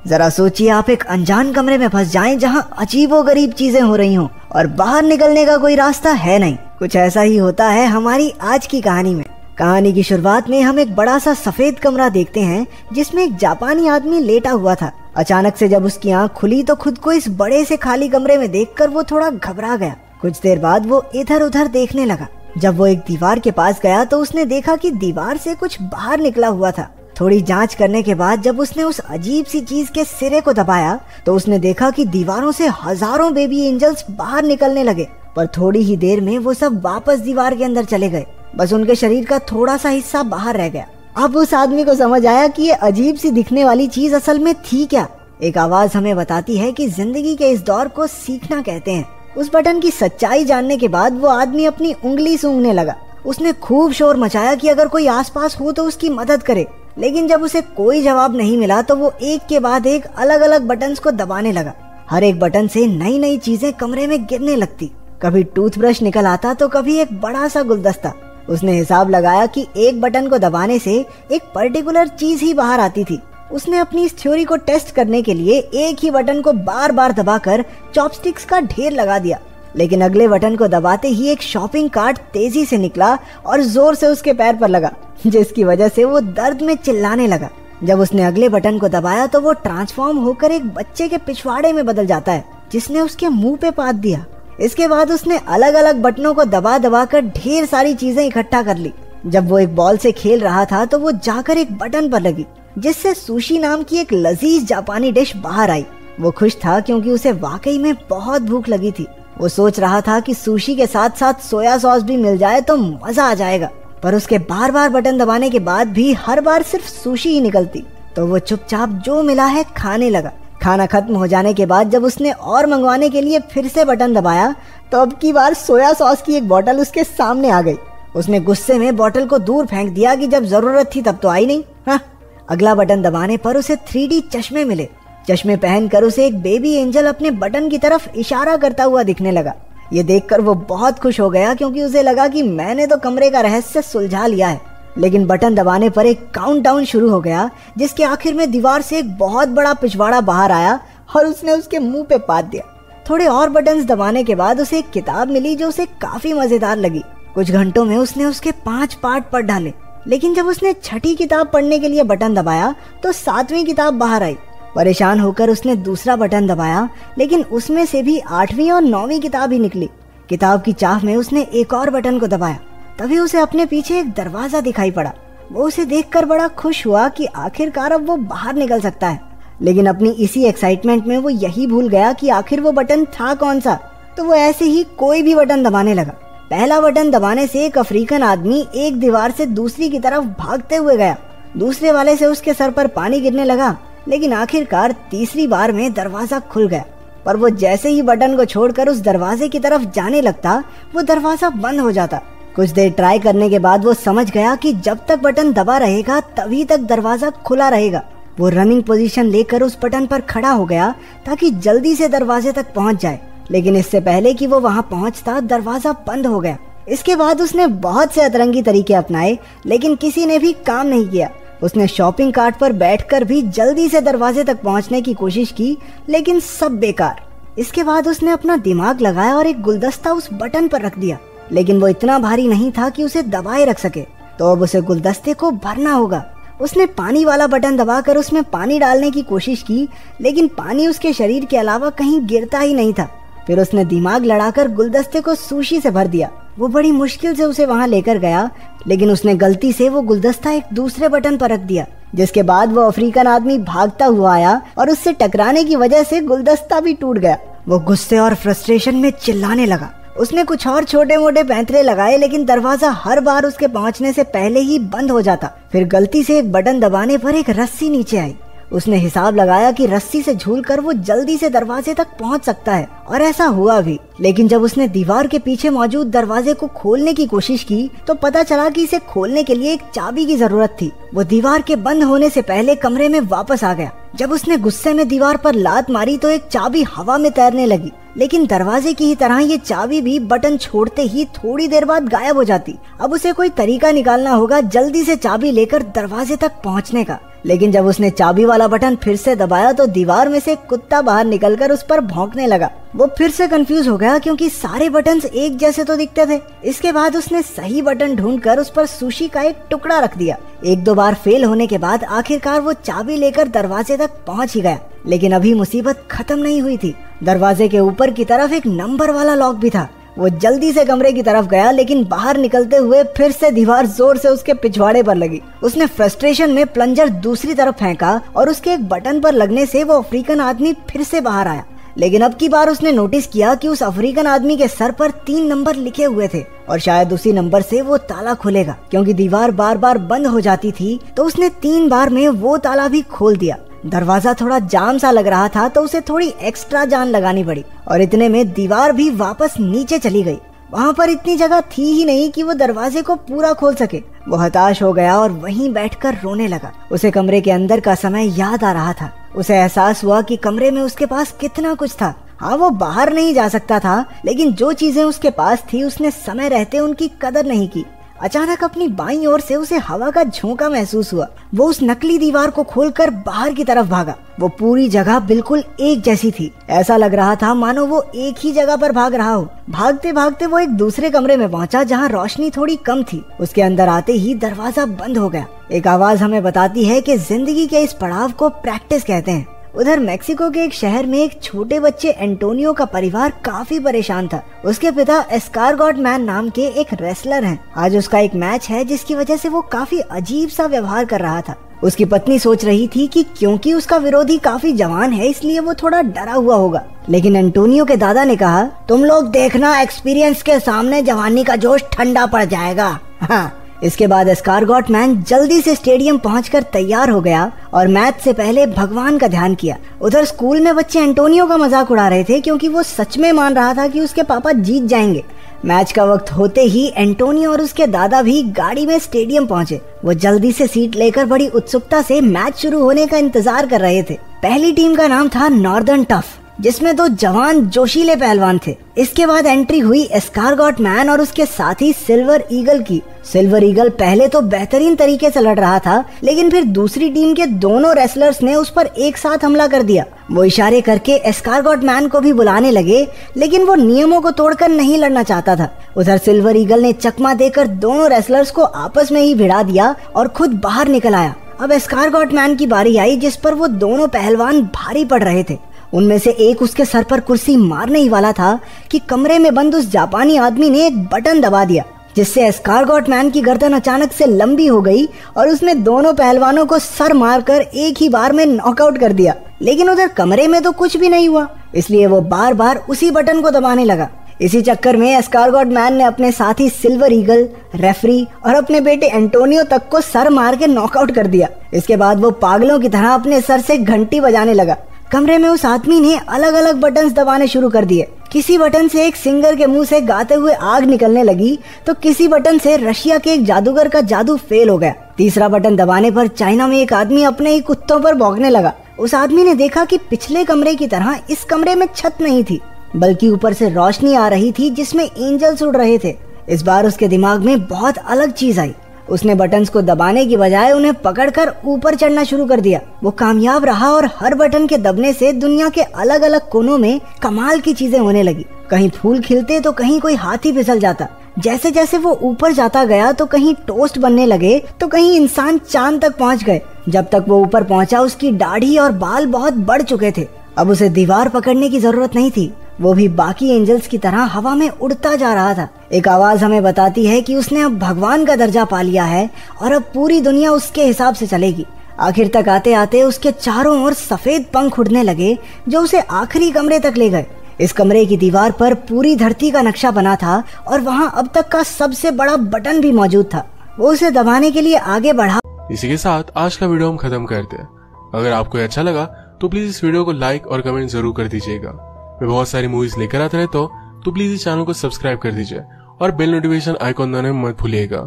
जरा सोचिए, आप एक अनजान कमरे में फंस जाएं जहां अजीबोगरीब चीजें हो रही हों और बाहर निकलने का कोई रास्ता है नहीं। कुछ ऐसा ही होता है हमारी आज की कहानी में। कहानी की शुरुआत में हम एक बड़ा सा सफेद कमरा देखते हैं जिसमें एक जापानी आदमी लेटा हुआ था। अचानक से जब उसकी आंख खुली तो खुद को इस बड़े से खाली कमरे में देखकर वो थोड़ा घबरा गया। कुछ देर बाद वो इधर उधर देखने लगा। जब वो एक दीवार के पास गया तो उसने देखा कि दीवार से कुछ बाहर निकला हुआ था। थोड़ी जांच करने के बाद जब उसने उस अजीब सी चीज के सिरे को दबाया तो उसने देखा कि दीवारों से हजारों बेबी एंजल्स बाहर निकलने लगे, पर थोड़ी ही देर में वो सब वापस दीवार के अंदर चले गए। बस उनके शरीर का थोड़ा सा हिस्सा बाहर रह गया। अब उस आदमी को समझ आया कि ये अजीब सी दिखने वाली चीज असल में थी क्या। एक आवाज हमें बताती है कि जिंदगी के इस दौर को सीखना कहते हैं। उस बटन की सच्चाई जानने के बाद वो आदमी अपनी उंगली सूंघने लगा। उसने खूब शोर मचाया कि अगर कोई आसपास हो तो उसकी मदद करे, लेकिन जब उसे कोई जवाब नहीं मिला तो वो एक के बाद एक अलग अलग बटन्स को दबाने लगा। हर एक बटन से नई नई चीजें कमरे में गिरने लगती। कभी टूथब्रश निकल आता तो कभी एक बड़ा सा गुलदस्ता। उसने हिसाब लगाया कि एक बटन को दबाने से एक पर्टिकुलर चीज ही बाहर आती थी। उसने अपनी इस थ्योरी को टेस्ट करने के लिए एक ही बटन को बार बार दबाकर चॉपस्टिक्स का ढेर लगा दिया, लेकिन अगले बटन को दबाते ही एक शॉपिंग कार्ट तेजी से निकला और जोर से उसके पैर पर लगा, जिसकी वजह से वो दर्द में चिल्लाने लगा। जब उसने अगले बटन को दबाया तो वो ट्रांसफॉर्म होकर एक बच्चे के पिछवाड़े में बदल जाता है, जिसने उसके मुंह पे पाद दिया। इसके बाद उसने अलग अलग बटनों को दबा दबा कर ढेर सारी चीजें इकट्ठा कर ली। जब वो एक बॉल से खेल रहा था तो वो जाकर एक बटन पर लगी, जिससे सुशी नाम की एक लजीज जापानी डिश बाहर आई। वो खुश था क्योंकि उसे वाकई में बहुत भूख लगी थी। वो सोच रहा था कि सुशी के साथ साथ सोया सॉस भी मिल जाए तो मजा आ जाएगा, पर उसके बार बार बटन दबाने के बाद भी हर बार सिर्फ सुशी ही निकलती, तो वो चुपचाप जो मिला है खाने लगा। खाना खत्म हो जाने के बाद जब उसने और मंगवाने के लिए फिर से बटन दबाया तो अब की बार सोया सॉस की एक बोतल उसके सामने आ गई। उसने गुस्से में बोतल को दूर फेंक दिया कि जब जरूरत थी तब तो आई नहीं। हाँ। अगला बटन दबाने पर उसे 3D चश्मे मिले। चश्मे पहनकर उसे एक बेबी एंजल अपने बटन की तरफ इशारा करता हुआ दिखने लगा। ये देखकर वो बहुत खुश हो गया क्योंकि उसे लगा कि मैंने तो कमरे का रहस्य सुलझा लिया है। लेकिन बटन दबाने पर एक काउंटडाउन शुरू हो गया, जिसके आखिर में दीवार से एक बहुत बड़ा पिछवाड़ा बाहर आया और उसने उसके मुंह पे पाद दिया। थोड़े और बटन्स दबाने के बाद उसे एक किताब मिली जो उसे काफी मजेदार लगी। कुछ घंटों में उसने उसके 5 पार्ट पढ़ डाले, लेकिन जब उसने छठी किताब पढ़ने के लिए बटन दबाया तो 7वीं किताब बाहर आई। परेशान होकर उसने दूसरा बटन दबाया, लेकिन उसमें से भी 8वीं और 9वीं किताब ही निकली। किताब की चाह में उसने एक और बटन को दबाया, तभी उसे अपने पीछे एक दरवाजा दिखाई पड़ा। वो उसे देखकर बड़ा खुश हुआ कि आखिरकार अब वो बाहर निकल सकता है, लेकिन अपनी इसी एक्साइटमेंट में वो यही भूल गया कि आखिर वो बटन था कौन सा। तो वो ऐसे ही कोई भी बटन दबाने लगा। पहला बटन दबाने से एक अफ्रीकन आदमी एक दीवार से दूसरी की तरफ भागते हुए गया। दूसरे वाले से उसके सर पर पानी गिरने लगा, लेकिन आखिरकार तीसरी बार में दरवाजा खुल गया। पर वो जैसे ही बटन को छोड़कर उस दरवाजे की तरफ जाने लगता, वो दरवाजा बंद हो जाता। कुछ देर ट्राई करने के बाद वो समझ गया कि जब तक बटन दबा रहेगा तभी तक दरवाजा खुला रहेगा। वो रनिंग पोजीशन लेकर उस बटन पर खड़ा हो गया ताकि जल्दी से दरवाजे तक पहुंच जाए, लेकिन इससे पहले कि वो वहां पहुंचता दरवाजा बंद हो गया। इसके बाद उसने बहुत से अतरंगी तरीके अपनाए, लेकिन किसी ने भी काम नहीं किया। उसने शॉपिंग कार्ट पर बैठकर भी जल्दी से दरवाजे तक पहुंचने की कोशिश की, लेकिन सब बेकार। इसके बाद उसने अपना दिमाग लगाया और एक गुलदस्ता उस बटन पर रख दिया, लेकिन वो इतना भारी नहीं था कि उसे दबाए रख सके, तो अब उसे गुलदस्ते को भरना होगा। उसने पानी वाला बटन दबाकर उसमें पानी डालने की कोशिश की, लेकिन पानी उसके शरीर के अलावा कहीं गिरता ही नहीं था। फिर उसने दिमाग लड़ाकर गुलदस्ते को सुशी से भर दिया। वो बड़ी मुश्किल से उसे वहां लेकर गया, लेकिन उसने गलती से वो गुलदस्ता एक दूसरे बटन पर रख दिया, जिसके बाद वो अफ्रीकन आदमी भागता हुआ आया और उससे टकराने की वजह से गुलदस्ता भी टूट गया। वो गुस्से और फ्रस्ट्रेशन में चिल्लाने लगा। उसने कुछ और छोटे मोटे पैंतरे लगाए, लेकिन दरवाजा हर बार उसके पहुंचने से पहले ही बंद हो जाता। फिर गलती से एक बटन दबाने पर एक रस्सी नीचे आई। उसने हिसाब लगाया कि रस्सी से झूलकर वो जल्दी से दरवाजे तक पहुंच सकता है, और ऐसा हुआ भी। लेकिन जब उसने दीवार के पीछे मौजूद दरवाजे को खोलने की कोशिश की तो पता चला कि इसे खोलने के लिए एक चाबी की जरूरत थी। वो दीवार के बंद होने से पहले कमरे में वापस आ गया। जब उसने गुस्से में दीवार पर लात मारी तो एक चाबी हवा में तैरने लगी, लेकिन दरवाजे की ही तरह ये चाबी भी बटन छोड़ते ही थोड़ी देर बाद गायब हो जाती। अब उसे कोई तरीका निकालना होगा जल्दी से चाबी लेकर दरवाजे तक पहुंचने का, लेकिन जब उसने चाबी वाला बटन फिर से दबाया तो दीवार में से एक कुत्ता बाहर निकलकर उस पर भौंकने लगा। वो फिर से कंफ्यूज हो गया क्योंकि सारे बटन्स एक जैसे तो दिखते थे। इसके बाद उसने सही बटन ढूंढकर उस पर सुशी का एक टुकड़ा रख दिया। एक दो बार फेल होने के बाद आखिरकार वो चाबी लेकर दरवाजे तक पहुंच ही गया। लेकिन अभी मुसीबत खत्म नहीं हुई थी। दरवाजे के ऊपर की तरफ एक नंबर वाला लॉक भी था। वो जल्दी से कमरे की तरफ गया, लेकिन बाहर निकलते हुए फिर से दीवार जोर से उसके पिछवाड़े पर लगी। उसने फ्रस्ट्रेशन में प्लंजर दूसरी तरफ फेंका और उसके एक बटन पर लगने से वो अफ्रीकन आदमी फिर से बाहर आया। लेकिन अब की बार उसने नोटिस किया कि उस अफ्रीकन आदमी के सर पर 3 नंबर लिखे हुए थे और शायद उसी नंबर से वो ताला खुलेगा। क्योंकि दीवार बार बार बंद हो जाती थी तो उसने 3 बार में वो ताला भी खोल दिया। दरवाजा थोड़ा जाम सा लग रहा था तो उसे थोड़ी एक्स्ट्रा जान लगानी पड़ी और इतने में दीवार भी वापस नीचे चली गई। वहाँ पर इतनी जगह थी ही नहीं कि वो दरवाजे को पूरा खोल सके। वो हताश हो गया और वहीं बैठकर रोने लगा। उसे कमरे के अंदर का समय याद आ रहा था। उसे एहसास हुआ कि कमरे में उसके पास कितना कुछ था। हाँ, वो बाहर नहीं जा सकता था, लेकिन जो चीजें उसके पास थी उसने समय रहते उनकी कदर नहीं की। अचानक अपनी बाईं ओर से उसे हवा का झोंका महसूस हुआ। वो उस नकली दीवार को खोलकर बाहर की तरफ भागा। वो पूरी जगह बिल्कुल एक जैसी थी। ऐसा लग रहा था मानो वो एक ही जगह पर भाग रहा हो। भागते भागते वो एक दूसरे कमरे में पहुंचा जहां रोशनी थोड़ी कम थी। उसके अंदर आते ही दरवाजा बंद हो गया। एक आवाज हमें बताती है कि जिंदगी के इस पड़ाव को प्रैक्टिस कहते हैं। उधर मेक्सिको के एक शहर में एक छोटे बच्चे एंटोनियो का परिवार काफी परेशान था। उसके पिता एस्कारगॉट मैन नाम के एक रेसलर हैं। आज उसका एक मैच है जिसकी वजह से वो काफी अजीब सा व्यवहार कर रहा था। उसकी पत्नी सोच रही थी कि क्योंकि उसका विरोधी काफी जवान है इसलिए वो थोड़ा डरा हुआ होगा। लेकिन एंटोनियो के दादा ने कहा, तुम लोग देखना, एक्सपीरियंस के सामने जवानी का जोश ठंडा पड़ जाएगा। हाँ। इसके बाद एस्कारगॉट मैन जल्दी से स्टेडियम पहुंचकर तैयार हो गया और मैच से पहले भगवान का ध्यान किया। उधर स्कूल में बच्चे एंटोनियो का मजाक उड़ा रहे थे क्योंकि वो सच में मान रहा था कि उसके पापा जीत जाएंगे। मैच का वक्त होते ही एंटोनियो और उसके दादा भी गाड़ी में स्टेडियम पहुंचे। वो जल्दी से सीट लेकर बड़ी उत्सुकता से मैच शुरू होने का इंतजार कर रहे थे। पहली टीम का नाम था नॉर्दर्न टफ, जिसमें 2 जवान जोशीले पहलवान थे। इसके बाद एंट्री हुई एस्कारगॉट मैन और उसके साथी सिल्वर ईगल की। सिल्वर ईगल पहले तो बेहतरीन तरीके से लड़ रहा था, लेकिन फिर दूसरी टीम के दोनों रेसलर्स ने उस पर एक साथ हमला कर दिया। वो इशारे करके एस्कारगॉट मैन को भी बुलाने लगे, लेकिन वो नियमों को तोड़कर नहीं लड़ना चाहता था। उधर सिल्वर ईगल ने चकमा देकर दोनों रेसलर्स को आपस में ही भिड़ा दिया और खुद बाहर निकल आया। अब एस्कारगॉट मैन की बारी आई, जिस पर वो दोनों पहलवान भारी पड़ रहे थे। उनमें से एक उसके सर पर कुर्सी मारने ही वाला था कि कमरे में बंद उस जापानी आदमी ने एक बटन दबा दिया, जिससे एस्कारगॉट मैन की गर्दन अचानक से लंबी हो गई और उसने दोनों पहलवानों को सर मारकर एक ही बार में नॉकआउट कर दिया। लेकिन उधर कमरे में तो कुछ भी नहीं हुआ, इसलिए वो बार बार उसी बटन को दबाने लगा। इसी चक्कर में एस्कारगॉट मैन ने अपने साथी सिल्वर ईगल, रेफरी और अपने बेटे एंटोनियो तक को सर मार के नॉकआउट कर दिया। इसके बाद वो पागलों की तरह अपने सर से घंटी बजाने लगा। कमरे में उस आदमी ने अलग अलग बटन्स दबाने शुरू कर दिए। किसी बटन से एक सिंगर के मुंह से गाते हुए आग निकलने लगी तो किसी बटन से रशिया के एक जादूगर का जादू फेल हो गया। तीसरा बटन दबाने पर चाइना में एक आदमी अपने ही कुत्तों पर भौंकने लगा। उस आदमी ने देखा कि पिछले कमरे की तरह इस कमरे में छत नहीं थी, बल्कि ऊपर से रोशनी आ रही थी जिसमें एंजल्स उड़ रहे थे। इस बार उसके दिमाग में बहुत अलग चीज आई। उसने बटन्स को दबाने की बजाय उन्हें पकड़कर ऊपर चढ़ना शुरू कर दिया। वो कामयाब रहा और हर बटन के दबने से दुनिया के अलग अलग कोनों में कमाल की चीजें होने लगी। कहीं फूल खिलते तो कहीं कोई हाथी फिसल जाता। जैसे जैसे वो ऊपर जाता गया तो कहीं टोस्ट बनने लगे तो कहीं इंसान चांद तक पहुंच गए। जब तक वो ऊपर पहुंचा उसकी दाढ़ी और बाल बहुत बढ़ चुके थे। अब उसे दीवार पकड़ने की जरूरत नहीं थी, वो भी बाकी एंजल्स की तरह हवा में उड़ता जा रहा था। एक आवाज हमें बताती है कि उसने अब भगवान का दर्जा पा लिया है और अब पूरी दुनिया उसके हिसाब से चलेगी। आखिर तक आते आते उसके चारों ओर सफेद पंख उड़ने लगे जो उसे आखिरी कमरे तक ले गए। इस कमरे की दीवार पर पूरी धरती का नक्शा बना था और वहाँ अब तक का सबसे बड़ा बटन भी मौजूद था। वो उसे दबाने के लिए आगे बढ़ा। इसी के साथ आज का वीडियो हम खत्म करते हैं। अगर आपको अच्छा लगा तो प्लीज इस वीडियो को लाइक और कमेंट जरूर कर दीजिएगा। मैं बहुत सारी मूवीज लेकर आता रहता हूँ, तो प्लीज इस चैनल को सब्सक्राइब कर दीजिए और बेल नोटिफिकेशन आइकॉन दबाना मत भूलिएगा।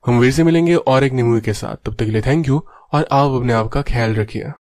हम फिर से मिलेंगे और एक नई मूवी के साथ। तब तक के लिए थैंक यू और आप अपने आप का ख्याल रखिए।